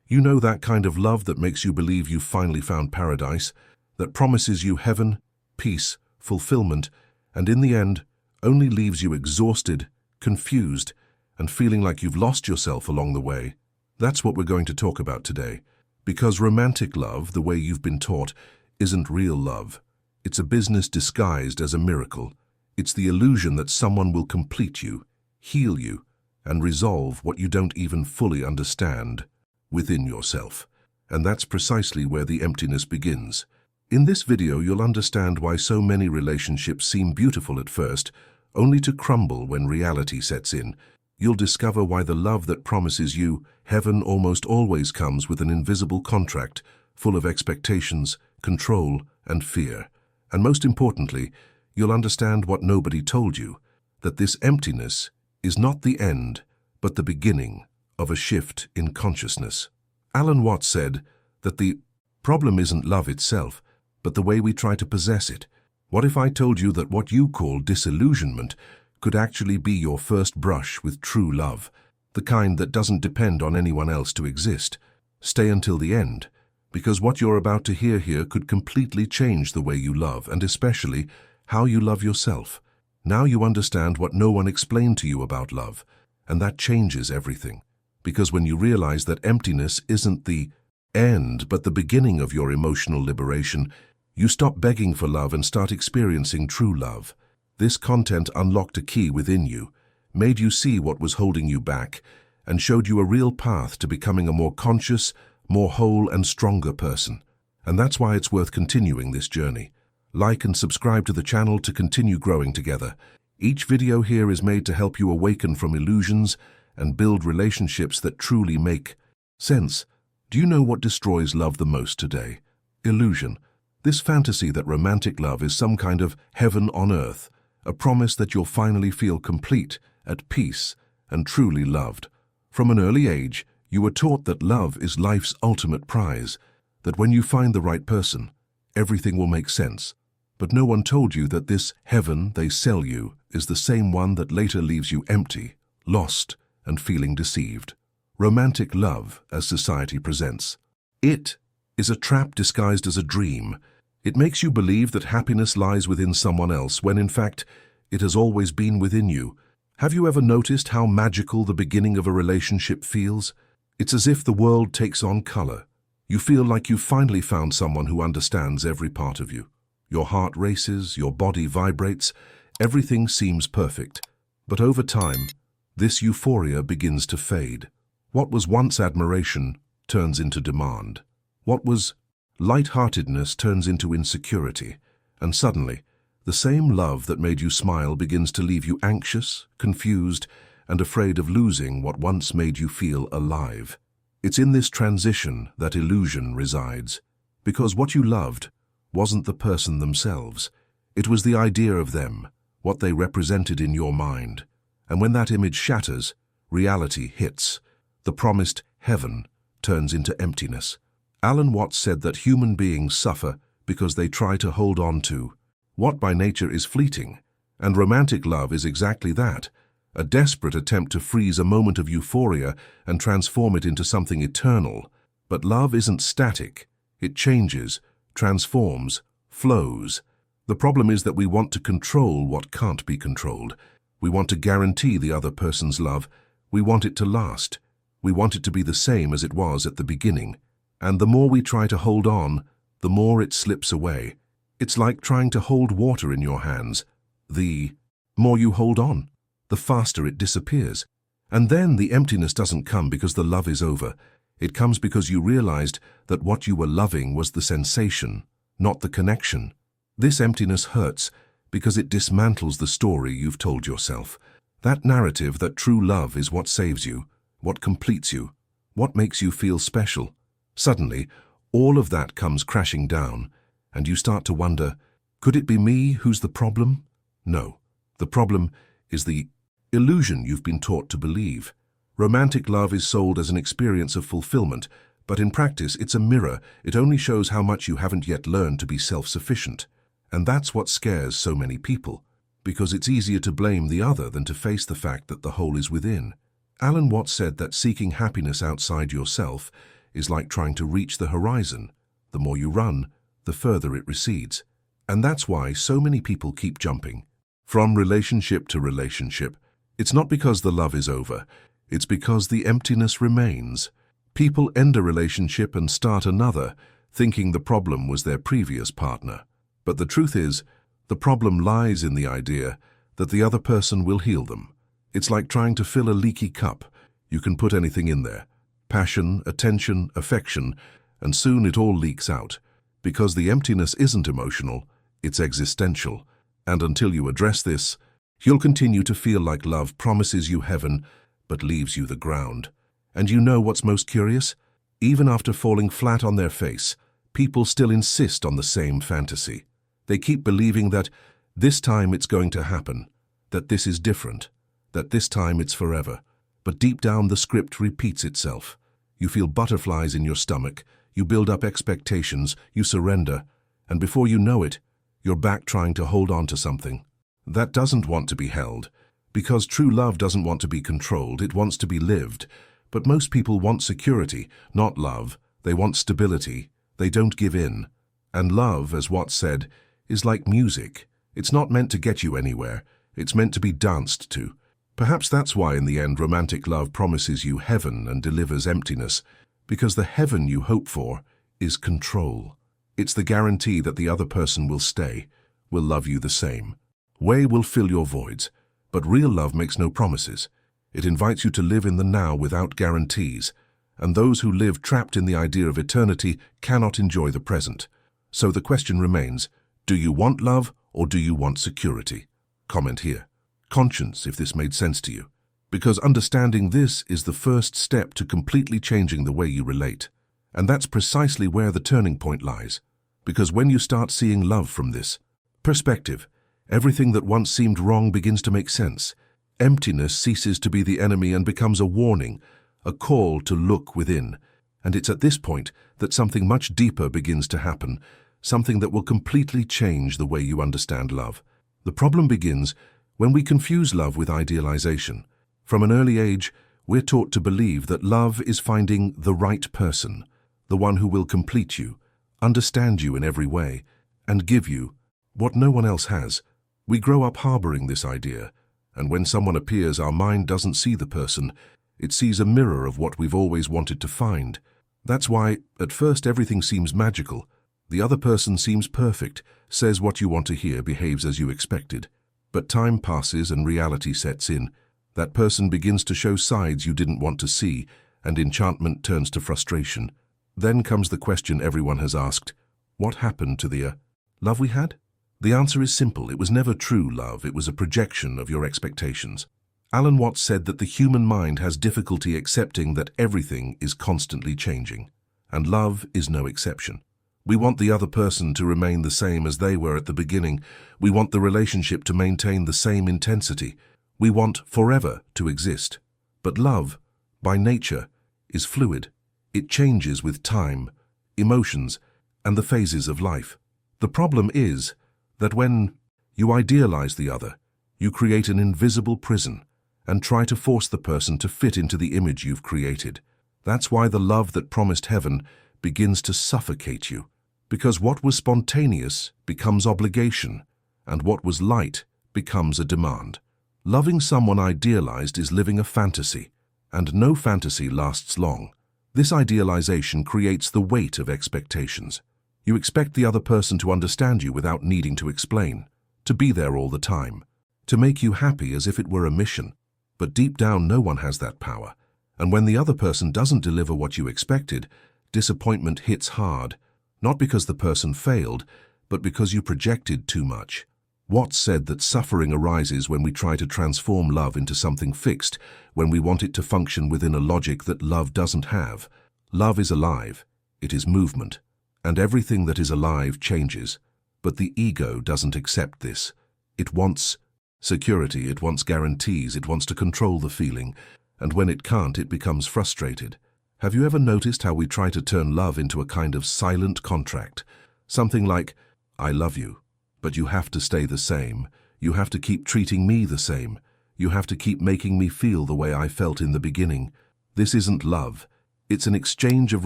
You know, that kind of love that makes you believe you've finally found paradise, that promises you heaven, peace, fulfillment, and in the end, only leaves you exhausted, confused, and feeling like you've lost yourself along the way. That's what we're going to talk about today. Because romantic love, the way you've been taught, isn't real love. It's a business disguised as a miracle. It's the illusion that someone will complete you, heal you, and resolve what you don't even fully understand within yourself. And that's precisely where the emptiness begins. In this video, you'll understand why so many relationships seem beautiful at first, only to crumble when reality sets in. You'll discover why the love that promises you heaven almost always comes with an invisible contract, full of expectations, control, and fear. And most importantly, you'll understand what nobody told you, that this emptiness is not the end, but the beginning of a shift in consciousness. Alan Watts said that the problem isn't love itself, but the way we try to possess it. What if I told you that what you call disillusionment could actually be your first brush with true love, the kind that doesn't depend on anyone else to exist? Stay until the end, because what you're about to hear here could completely change the way you love, and especially how you love yourself. Now you understand what no one explained to you about love, and that changes everything. Because when you realize that emptiness isn't the end, but the beginning of your emotional liberation, you stop begging for love and start experiencing true love. This content unlocked a key within you, made you see what was holding you back, and showed you a real path to becoming a more conscious, more whole and stronger person. And that's why it's worth continuing this journey. Like and subscribe to the channel to continue growing together. Each video here is made to help you awaken from illusions and build relationships that truly make sense. Do you know what destroys love the most today? Illusion. This fantasy that romantic love is some kind of heaven on earth, a promise that you'll finally feel complete, at peace, and truly loved. From an early age, you were taught that love is life's ultimate prize, that when you find the right person, everything will make sense. But no one told you that this heaven they sell you is the same one that later leaves you empty, lost, and feeling deceived. Romantic love, as society presents, it is a trap disguised as a dream. It makes you believe that happiness lies within someone else, when in fact, it has always been within you. Have you ever noticed how magical the beginning of a relationship feels? It's as if the world takes on color. You feel like you've finally found someone who understands every part of you. Your heart races, your body vibrates, everything seems perfect. But over time, this euphoria begins to fade. What was once admiration turns into demand. What was light-heartedness turns into insecurity. And suddenly, the same love that made you smile begins to leave you anxious, confused, and afraid of losing what once made you feel alive. It's in this transition that illusion resides. Because what you loved wasn't the person themselves. It was the idea of them, what they represented in your mind. And when that image shatters, reality hits. The promised heaven turns into emptiness. Alan Watts said that human beings suffer because they try to hold on to what by nature is fleeting. And romantic love is exactly that, a desperate attempt to freeze a moment of euphoria and transform it into something eternal. But love isn't static. It changes, transforms, flows. The problem is that we want to control what can't be controlled. We want to guarantee the other person's love. We want it to last. We want it to be the same as it was at the beginning. And the more we try to hold on, the more it slips away. It's like trying to hold water in your hands. The more you hold on, the faster it disappears. And then the emptiness doesn't come because the love is over. It comes because you realized that what you were loving was the sensation, not the connection. This emptiness hurts because it dismantles the story you've told yourself. That narrative that true love is what saves you, what completes you, what makes you feel special. Suddenly, all of that comes crashing down, and you start to wonder, could it be me who's the problem? No, the problem is the illusion you've been taught to believe. Romantic love is sold as an experience of fulfillment, but in practice it's a mirror. It only shows how much you haven't yet learned to be self-sufficient. And that's what scares so many people, because it's easier to blame the other than to face the fact that the hole is within. Alan Watts said that seeking happiness outside yourself is like trying to reach the horizon. The more you run, the further it recedes. And that's why so many people keep jumping from relationship to relationship. It's not because the love is over, it's because the emptiness remains. People end a relationship and start another, thinking the problem was their previous partner. But the truth is, the problem lies in the idea that the other person will heal them. It's like trying to fill a leaky cup. You can put anything in there. Passion, attention, affection, and soon it all leaks out. Because the emptiness isn't emotional, it's existential. And until you address this, you'll continue to feel like love promises you heaven, but leaves you the ground. And you know what's most curious? Even after falling flat on their face, people still insist on the same fantasy. They keep believing that this time it's going to happen, that this is different, that this time it's forever. But deep down the script repeats itself. You feel butterflies in your stomach, you build up expectations, you surrender, and before you know it, you're back trying to hold on to something that doesn't want to be held. Because true love doesn't want to be controlled, it wants to be lived. But most people want security, not love. They want stability. They don't give in. And love, as Watts said, is like music. It's not meant to get you anywhere. It's meant to be danced to. Perhaps that's why in the end romantic love promises you heaven and delivers emptiness, because the heaven you hope for is control. It's the guarantee that the other person will stay, will love you the same. Way will fill your voids, but real love makes no promises. It invites you to live in the now without guarantees, and those who live trapped in the idea of eternity cannot enjoy the present. So the question remains, do you want love or do you want security? Comment here. Conscience, if this made sense to you. Because understanding this is the first step to completely changing the way you relate. And that's precisely where the turning point lies. Because when you start seeing love from this perspective, everything that once seemed wrong begins to make sense. Emptiness ceases to be the enemy and becomes a warning, a call to look within. And it's at this point that something much deeper begins to happen, something that will completely change the way you understand love. The problem begins when we confuse love with idealization. From an early age, we're taught to believe that love is finding the right person, the one who will complete you, understand you in every way, and give you what no one else has. We grow up harboring this idea, and when someone appears, our mind doesn't see the person. It sees a mirror of what we've always wanted to find. That's why, at first, everything seems magical. The other person seems perfect, says what you want to hear, behaves as you expected. But time passes and reality sets in. That person begins to show sides you didn't want to see, and enchantment turns to frustration. Then comes the question everyone has asked. What happened to the love we had? The answer is simple. It was never true love. It was a projection of your expectations. Alan Watts said that the human mind has difficulty accepting that everything is constantly changing, and love is no exception. We want the other person to remain the same as they were at the beginning. We want the relationship to maintain the same intensity. We want forever to exist. But love, by nature, is fluid. It changes with time, emotions, and the phases of life. The problem is that when you idealize the other, you create an invisible prison and try to force the person to fit into the image you've created. That's why the love that promised heaven begins to suffocate you. Because what was spontaneous becomes obligation, and what was light becomes a demand. Loving someone idealized is living a fantasy, and no fantasy lasts long. This idealization creates the weight of expectations. You expect the other person to understand you without needing to explain, to be there all the time, to make you happy as if it were a mission. But deep down, no one has that power. And when the other person doesn't deliver what you expected, disappointment hits hard, not because the person failed, but because you projected too much. Watts said that suffering arises when we try to transform love into something fixed, when we want it to function within a logic that love doesn't have. Love is alive. It is movement. And everything that is alive changes. But the ego doesn't accept this. It wants security, it wants guarantees, it wants to control the feeling, and when it can't, it becomes frustrated. Have you ever noticed how we try to turn love into a kind of silent contract? Something like, I love you, but you have to stay the same. You have to keep treating me the same. You have to keep making me feel the way I felt in the beginning. This isn't love. It's an exchange of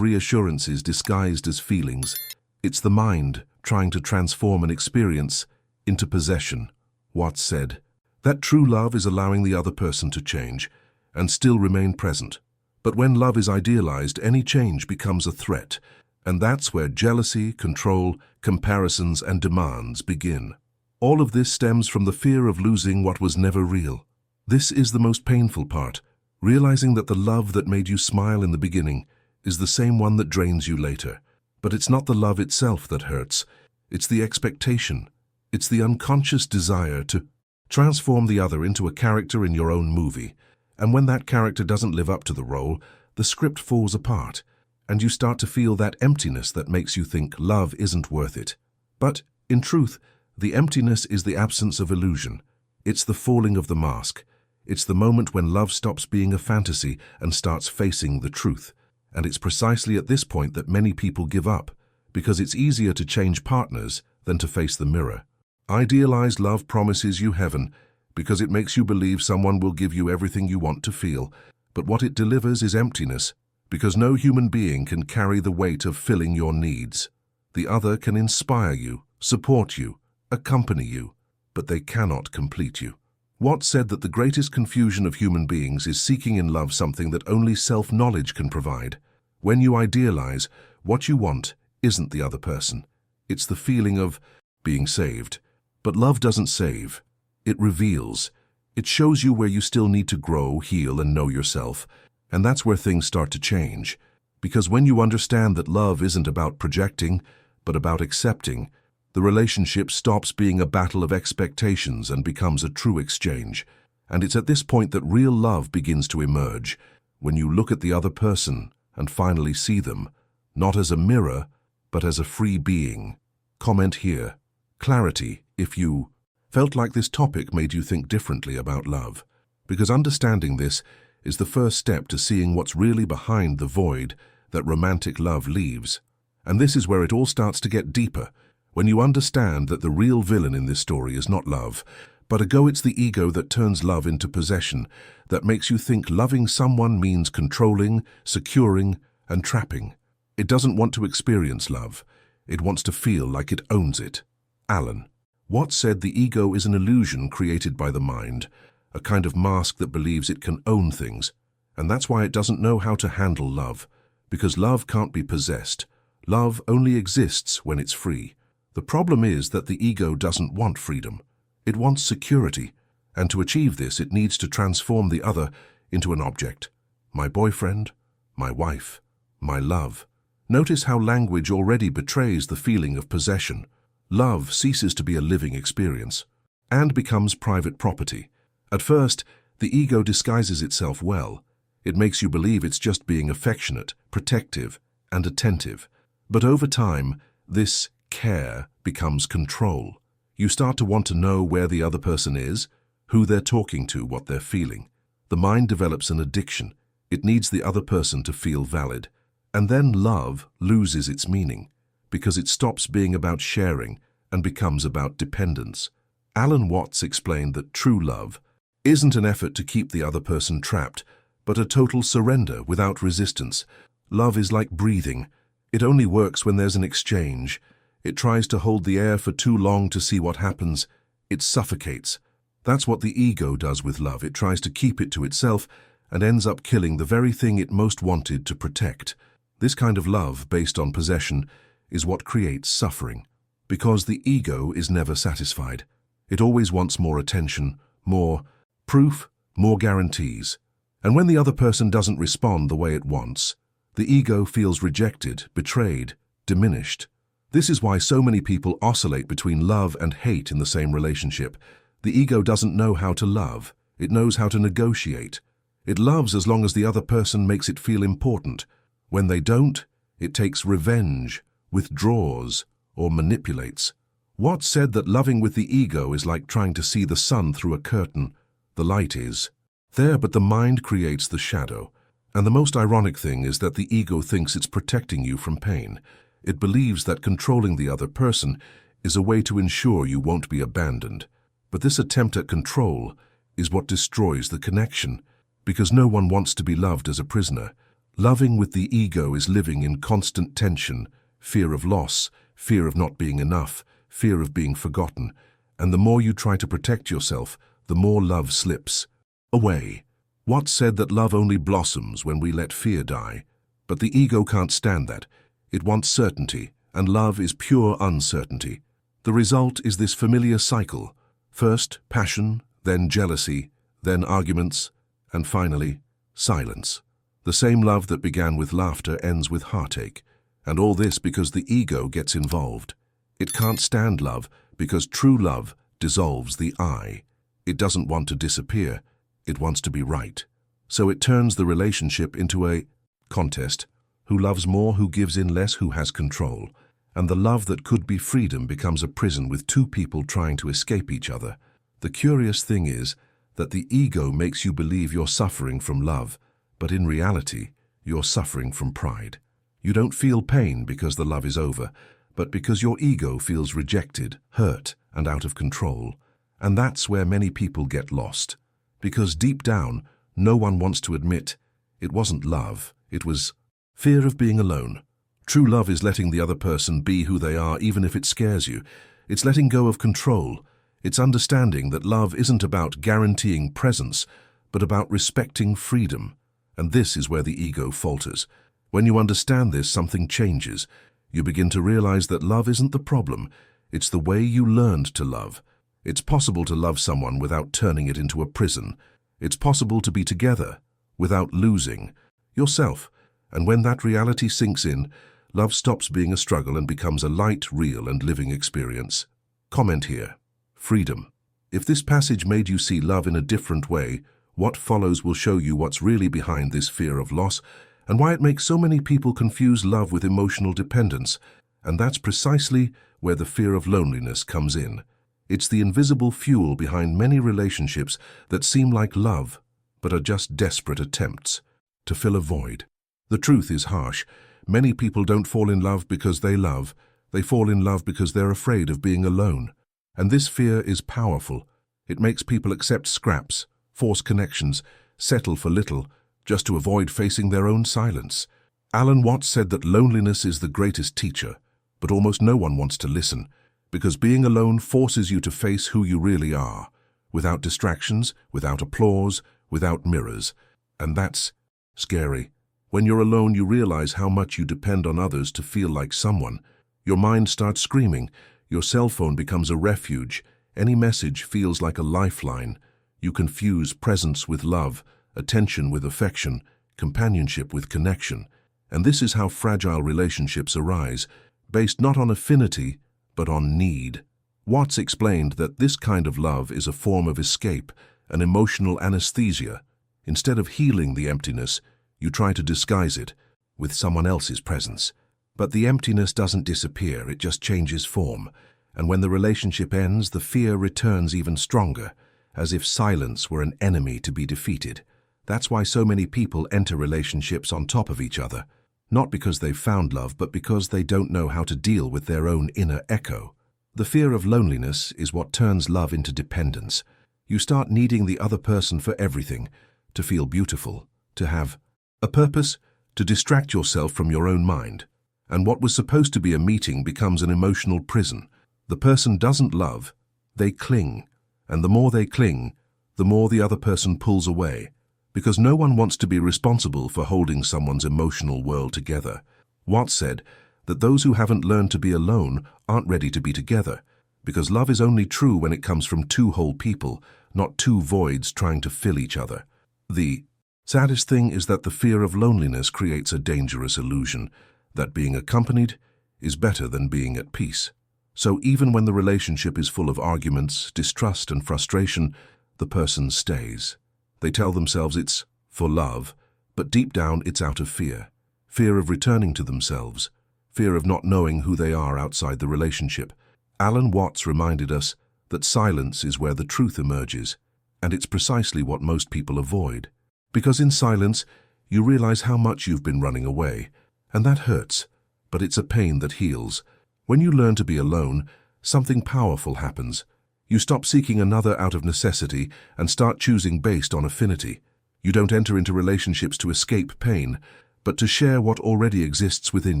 reassurances disguised as feelings. It's the mind trying to transform an experience into possession. Watts said that true love is allowing the other person to change and still remain present. But when love is idealized, any change becomes a threat, and that's where jealousy, control, comparisons, and demands begin. All of this stems from the fear of losing what was never real. This is the most painful part, realizing that the love that made you smile in the beginning is the same one that drains you later. But it's not the love itself that hurts. It's the expectation. It's the unconscious desire to transform the other into a character in your own movie. And when that character doesn't live up to the role, the script falls apart, and you start to feel that emptiness that makes you think love isn't worth it. But, in truth, the emptiness is the absence of illusion. It's the falling of the mask. It's the moment when love stops being a fantasy and starts facing the truth. And it's precisely at this point that many people give up, because it's easier to change partners than to face the mirror. Idealized love promises you heaven because it makes you believe someone will give you everything you want to feel. But what it delivers is emptiness, because no human being can carry the weight of filling your needs. The other can inspire you, support you, accompany you, but they cannot complete you. Watts said that the greatest confusion of human beings is seeking in love something that only self-knowledge can provide. When you idealize, what you want isn't the other person. It's the feeling of being saved. But love doesn't save. It reveals. It shows you where you still need to grow, heal, and know yourself. And that's where things start to change. Because when you understand that love isn't about projecting, but about accepting, the relationship stops being a battle of expectations and becomes a true exchange. And it's at this point that real love begins to emerge, when you look at the other person and finally see them, not as a mirror, but as a free being. Comment here. Clarity if you felt like this topic made you think differently about love, because understanding this is the first step to seeing what's really behind the void that romantic love leaves. And this is where it all starts to get deeper, when you understand that the real villain in this story is not love, but it's the ego that turns love into possession, that makes you think loving someone means controlling, securing, and trapping. It doesn't want to experience love. It wants to feel like it owns it. Alan Watts said the ego is an illusion created by the mind, a kind of mask that believes it can own things. And that's why it doesn't know how to handle love, because love can't be possessed. Love only exists when it's free. The problem is that the ego doesn't want freedom. It wants security, and to achieve this it needs to transform the other into an object. My boyfriend, my wife, my love. Notice how language already betrays the feeling of possession. Love ceases to be a living experience and becomes private property. At first, the ego disguises itself well. It makes you believe it's just being affectionate, protective, and attentive. But over time, this care becomes control. You start to want to know where the other person is, who they're talking to, what they're feeling. The mind develops an addiction. It needs the other person to feel valid. And then love loses its meaning, because it stops being about sharing and becomes about dependence. Alan Watts explained that true love isn't an effort to keep the other person trapped, but a total surrender without resistance. Love is like breathing. It only works when there's an exchange. It tries to hold the air for too long to see what happens. It suffocates. That's what the ego does with love. It tries to keep it to itself and ends up killing the very thing it most wanted to protect. This kind of love, based on possession, is what creates suffering, because the ego is never satisfied. It always wants more attention, more proof, more guarantees. And when the other person doesn't respond the way it wants, the ego feels rejected, betrayed, diminished. This is why so many people oscillate between love and hate in the same relationship. The ego doesn't know how to love. It knows how to negotiate. It loves as long as the other person makes it feel important. When they don't, it takes revenge, withdraws, or manipulates. Watts said that loving with the ego is like trying to see the sun through a curtain. The light is there, but the mind creates the shadow. And the most ironic thing is that the ego thinks it's protecting you from pain. It believes that controlling the other person is a way to ensure you won't be abandoned. But this attempt at control is what destroys the connection, because no one wants to be loved as a prisoner. Loving with the ego is living in constant tension, fear of loss, fear of not being enough, fear of being forgotten, and the more you try to protect yourself, the more love slips away. Watts said that love only blossoms when we let fear die, but the ego can't stand that. It wants certainty, and love is pure uncertainty. The result is this familiar cycle: first passion, then jealousy, then arguments, and finally silence. The same love that began with laughter ends with heartache, and all this because the ego gets involved. It can't stand love because true love dissolves the I. It doesn't want to disappear, it wants to be right. So it turns the relationship into a contest: who loves more, who gives in less, who has control. And the love that could be freedom becomes a prison with two people trying to escape each other. The curious thing is that the ego makes you believe you're suffering from love, but in reality, you're suffering from pride. You don't feel pain because the love is over, but because your ego feels rejected, hurt, and out of control. And that's where many people get lost. Because deep down, no one wants to admit it wasn't love, it was fear of being alone. True love is letting the other person be who they are even if it scares you. It's letting go of control. It's understanding that love isn't about guaranteeing presence, but about respecting freedom. And this is where the ego falters. When you understand this, something changes. You begin to realize that love isn't the problem. It's the way you learned to love. It's possible to love someone without turning it into a prison. It's possible to be together without losing yourself. And when that reality sinks in, love stops being a struggle and becomes a light, real, and living experience. Comment here. Freedom. If this passage made you see love in a different way, what follows will show you what's really behind this fear of loss and why it makes so many people confuse love with emotional dependence. And that's precisely where the fear of loneliness comes in. It's the invisible fuel behind many relationships that seem like love, but are just desperate attempts to fill a void. The truth is harsh. Many people don't fall in love because they love. They fall in love because they're afraid of being alone. And this fear is powerful. It makes people accept scraps, force connections, settle for little, just to avoid facing their own silence. Alan Watts said that loneliness is the greatest teacher, but almost no one wants to listen, because being alone forces you to face who you really are, without distractions, without applause, without mirrors. And that's scary. When you're alone, you realize how much you depend on others to feel like someone. Your mind starts screaming. Your cell phone becomes a refuge. Any message feels like a lifeline. You confuse presence with love, attention with affection, companionship with connection. And this is how fragile relationships arise, based not on affinity, but on need. Watts explained that this kind of love is a form of escape, an emotional anesthesia. Instead of healing the emptiness, you try to disguise it with someone else's presence. But the emptiness doesn't disappear, it just changes form. And when the relationship ends, the fear returns even stronger, as if silence were an enemy to be defeated. That's why so many people enter relationships on top of each other. Not because they've found love, but because they don't know how to deal with their own inner echo. The fear of loneliness is what turns love into dependence. You start needing the other person for everything, to feel beautiful, to have a purpose, to distract yourself from your own mind. And what was supposed to be a meeting becomes an emotional prison. The person doesn't love, they cling. And the more they cling, the more the other person pulls away. Because no one wants to be responsible for holding someone's emotional world together. Watts said that those who haven't learned to be alone aren't ready to be together, because love is only true when it comes from two whole people, not two voids trying to fill each other. The saddest thing is that the fear of loneliness creates a dangerous illusion that being accompanied is better than being at peace. So even when the relationship is full of arguments, distrust, and frustration, the person stays. They tell themselves it's for love, but deep down it's out of fear. Fear of returning to themselves. Fear of not knowing who they are outside the relationship. Alan Watts reminded us that silence is where the truth emerges, and it's precisely what most people avoid. Because in silence, you realize how much you've been running away, and that hurts, but it's a pain that heals. When you learn to be alone, something powerful happens. You stop seeking another out of necessity and start choosing based on affinity. You don't enter into relationships to escape pain, but to share what already exists within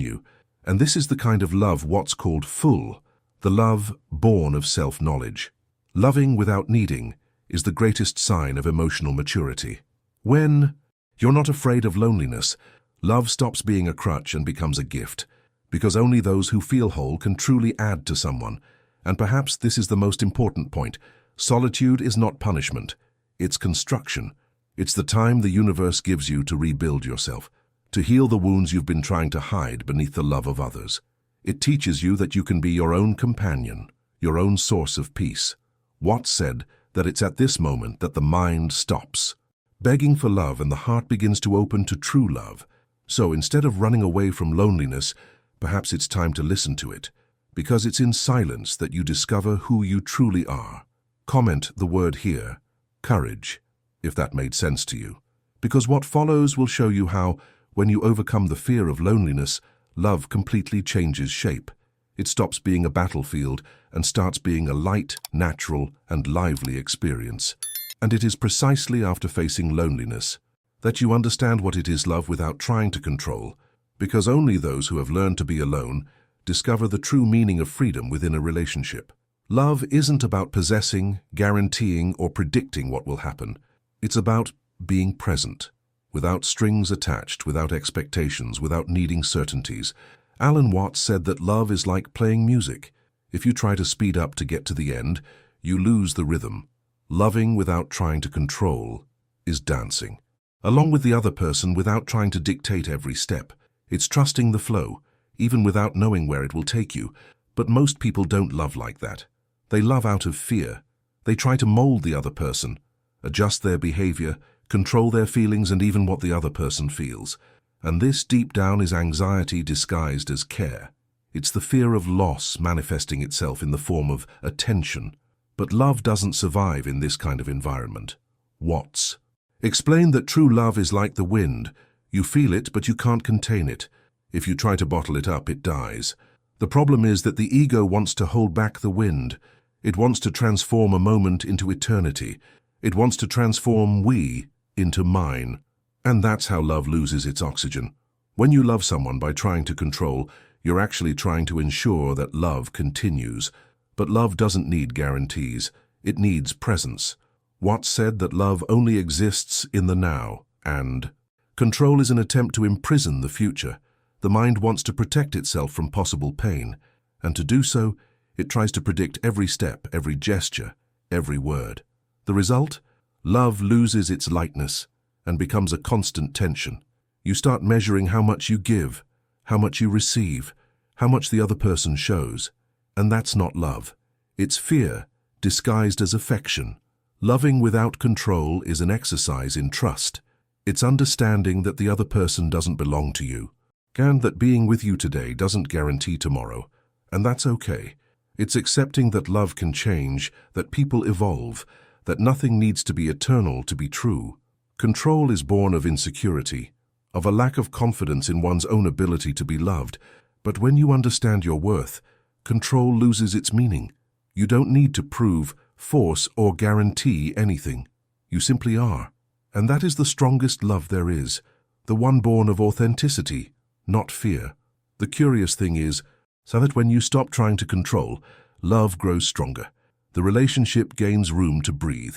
you. And this is the kind of love Watts called full, the love born of self-knowledge. Loving without needing is the greatest sign of emotional maturity. When you're not afraid of loneliness, love stops being a crutch and becomes a gift, because only those who feel whole can truly add to someone. And perhaps this is the most important point. Solitude is not punishment. It's construction. It's the time the universe gives you to rebuild yourself, to heal the wounds you've been trying to hide beneath the love of others. It teaches you that you can be your own companion, your own source of peace. Watts said that it's at this moment that the mind stops, begging for love, and the heart begins to open to true love. So instead of running away from loneliness, perhaps it's time to listen to it, because it's in silence that you discover who you truly are. Comment the word here, courage, if that made sense to you, because what follows will show you how, when you overcome the fear of loneliness, love completely changes shape. It stops being a battlefield and starts being a light, natural, and lively experience. And it is precisely after facing loneliness that you understand what it is love without trying to control, because only those who have learned to be alone discover the true meaning of freedom within a relationship. Love isn't about possessing, guaranteeing, or predicting what will happen. It's about being present, without strings attached, without expectations, without needing certainties. Alan Watts said that love is like playing music. If you try to speed up to get to the end, you lose the rhythm. Loving without trying to control is dancing, along with the other person without trying to dictate every step. It's trusting the flow, even without knowing where it will take you. But most people don't love like that. They love out of fear. They try to mold the other person, adjust their behavior, control their feelings and even what the other person feels. And this deep down is anxiety disguised as care. It's the fear of loss manifesting itself in the form of attention. But love doesn't survive in this kind of environment. Watts explained that true love is like the wind. You feel it, but you can't contain it. If you try to bottle it up, it dies. The problem is that the ego wants to hold back the wind. It wants to transform a moment into eternity. It wants to transform we into mine. And that's how love loses its oxygen. When you love someone by trying to control, you're actually trying to ensure that love continues. But love doesn't need guarantees. It needs presence. Watts said that love only exists in the now, and control is an attempt to imprison the future. The mind wants to protect itself from possible pain, and to do so, it tries to predict every step, every gesture, every word. The result? Love loses its lightness and becomes a constant tension. You start measuring how much you give, how much you receive, how much the other person shows. And that's not love. It's fear, disguised as affection. Loving without control is an exercise in trust. It's understanding that the other person doesn't belong to you, and that being with you today doesn't guarantee tomorrow, and that's okay. It's accepting that love can change, that people evolve, that nothing needs to be eternal to be true. Control is born of insecurity, of a lack of confidence in one's own ability to be loved. But when you understand your worth, control loses its meaning. You don't need to prove, force, or guarantee anything. You simply are. And that is the strongest love there is, the one born of authenticity, not fear. The curious thing is, so that when you stop trying to control, love grows stronger. The relationship gains room to breathe.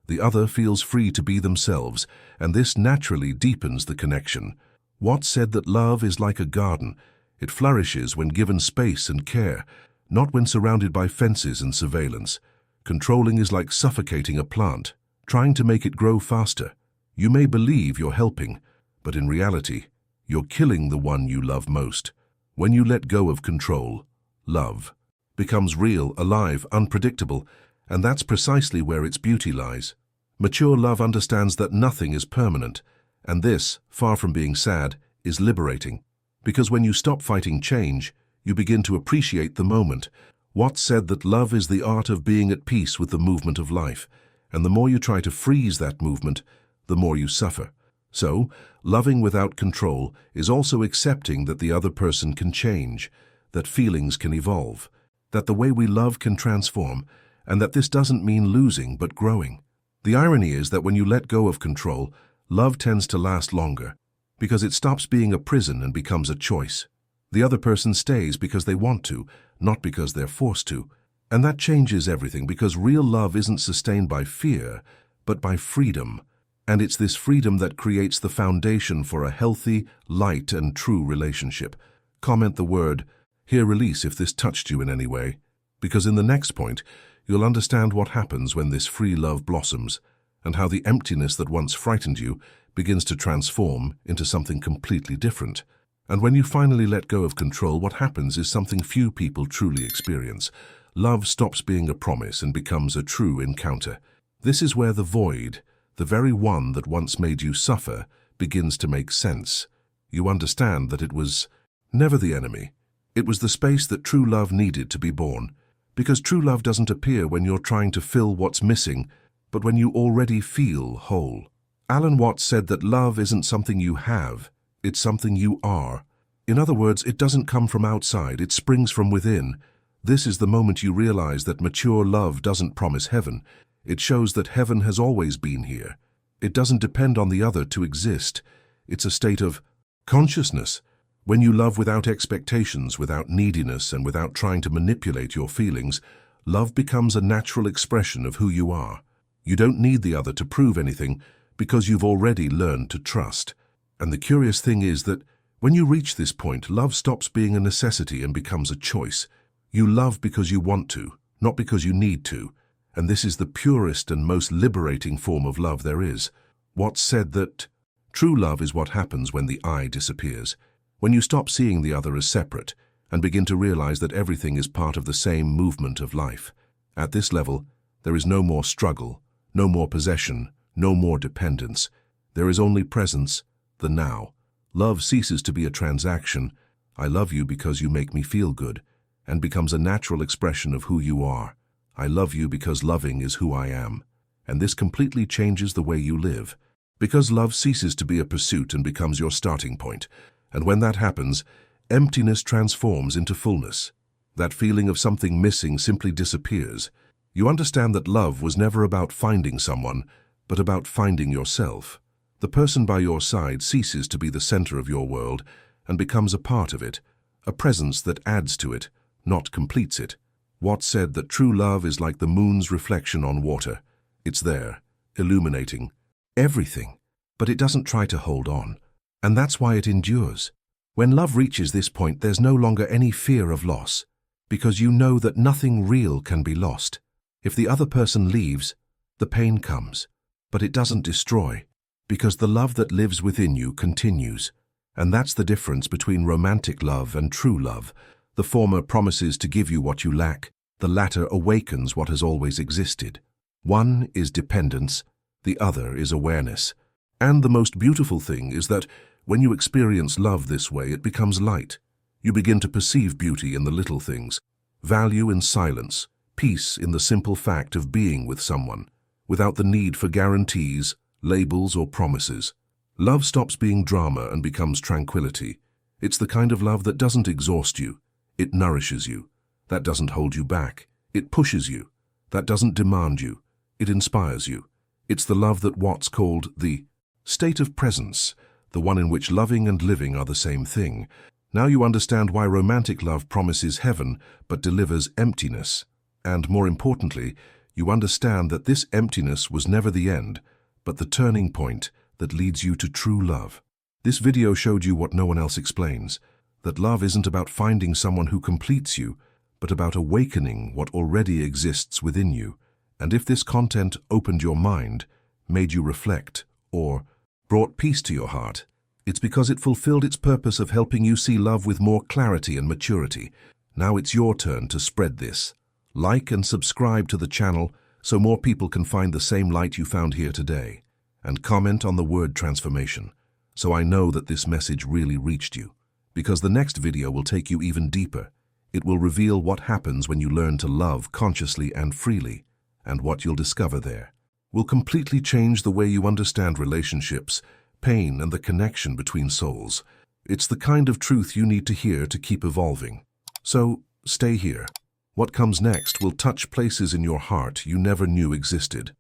The other feels free to be themselves, and this naturally deepens the connection. Watts said that love is like a garden. It flourishes when given space and care, not when surrounded by fences and surveillance. Controlling is like suffocating a plant, trying to make it grow faster. You may believe you're helping, but in reality, you're killing the one you love most. When you let go of control, love becomes real, alive, unpredictable, and that's precisely where its beauty lies. Mature love understands that nothing is permanent, and this, far from being sad, is liberating. Because when you stop fighting change, you begin to appreciate the moment. Watts said that love is the art of being at peace with the movement of life, and the more you try to freeze that movement, the more you suffer. So, loving without control is also accepting that the other person can change, that feelings can evolve, that the way we love can transform, and that this doesn't mean losing but growing. The irony is that when you let go of control, love tends to last longer. because it stops being a prison and becomes a choice. The other person stays because they want to, not because they're forced to. And that changes everything, because real love isn't sustained by fear, but by freedom. And it's this freedom that creates the foundation for a healthy, light, and true relationship. Comment the word, "Here release," if this touched you in any way, because in the next point, you'll understand what happens when this free love blossoms, and how the emptiness that once frightened you begins to transform into something completely different. And when you finally let go of control, what happens is something few people truly experience. Love stops being a promise and becomes a true encounter. This is where the void, the very one that once made you suffer, begins to make sense. You understand that it was never the enemy. It was the space that true love needed to be born. Because true love doesn't appear when you're trying to fill what's missing, but when you already feel whole. Alan Watts said that love isn't something you have, it's something you are. In other words, it doesn't come from outside, it springs from within. This is the moment you realize that mature love doesn't promise heaven. It shows that heaven has always been here. It doesn't depend on the other to exist. It's a state of consciousness. When you love without expectations, without neediness, and without trying to manipulate your feelings, love becomes a natural expression of who you are. You don't need the other to prove anything, because you've already learned to trust. And the curious thing is that when you reach this point, love stops being a necessity and becomes a choice. You love because you want to, not because you need to. And this is the purest and most liberating form of love there is. Watts said that true love is what happens when the I disappears. When you stop seeing the other as separate and begin to realize that everything is part of the same movement of life. At this level, there is no more struggle, no more possession, no more dependence. There is only presence, the now. Love ceases to be a transaction, "I love you because you make me feel good," and becomes a natural expression of who you are. "I love you because loving is who I am." And this completely changes the way you live, because love ceases to be a pursuit and becomes your starting point. And when that happens, emptiness transforms into fullness. That feeling of something missing simply disappears. You understand that love was never about finding someone, but about finding yourself. The person by your side ceases to be the center of your world and becomes a part of it, a presence that adds to it, not completes it. Watts said that true love is like the moon's reflection on water. It's there, illuminating everything, but it doesn't try to hold on. And that's why it endures. When love reaches this point, there's no longer any fear of loss, because you know that nothing real can be lost. If the other person leaves, the pain comes, but it doesn't destroy, because the love that lives within you continues. And that's the difference between romantic love and true love. The former promises to give you what you lack, the latter awakens what has always existed. One is dependence, the other is awareness. And the most beautiful thing is that when you experience love this way, it becomes light. You begin to perceive beauty in the little things, value in silence, peace in the simple fact of being with someone, without the need for guarantees, labels, or promises. Love stops being drama and becomes tranquility. It's the kind of love that doesn't exhaust you. It nourishes you. That doesn't hold you back. It pushes you. That doesn't demand you. It inspires you. It's the love that Watts called the state of presence, the one in which loving and living are the same thing. Now you understand why romantic love promises heaven but delivers emptiness. And more importantly, you understand that this emptiness was never the end, but the turning point that leads you to true love. This video showed you what no one else explains, that love isn't about finding someone who completes you, but about awakening what already exists within you. And if this content opened your mind, made you reflect, or brought peace to your heart, it's because it fulfilled its purpose of helping you see love with more clarity and maturity. Now it's your turn to spread this. Like and subscribe to the channel so more people can find the same light you found here today. And comment on the word transformation, so I know that this message really reached you. Because the next video will take you even deeper. It will reveal what happens when you learn to love consciously and freely, and what you'll discover there will completely change the way you understand relationships, pain, and the connection between souls. It's the kind of truth you need to hear to keep evolving. So, stay here. What comes next will touch places in your heart you never knew existed.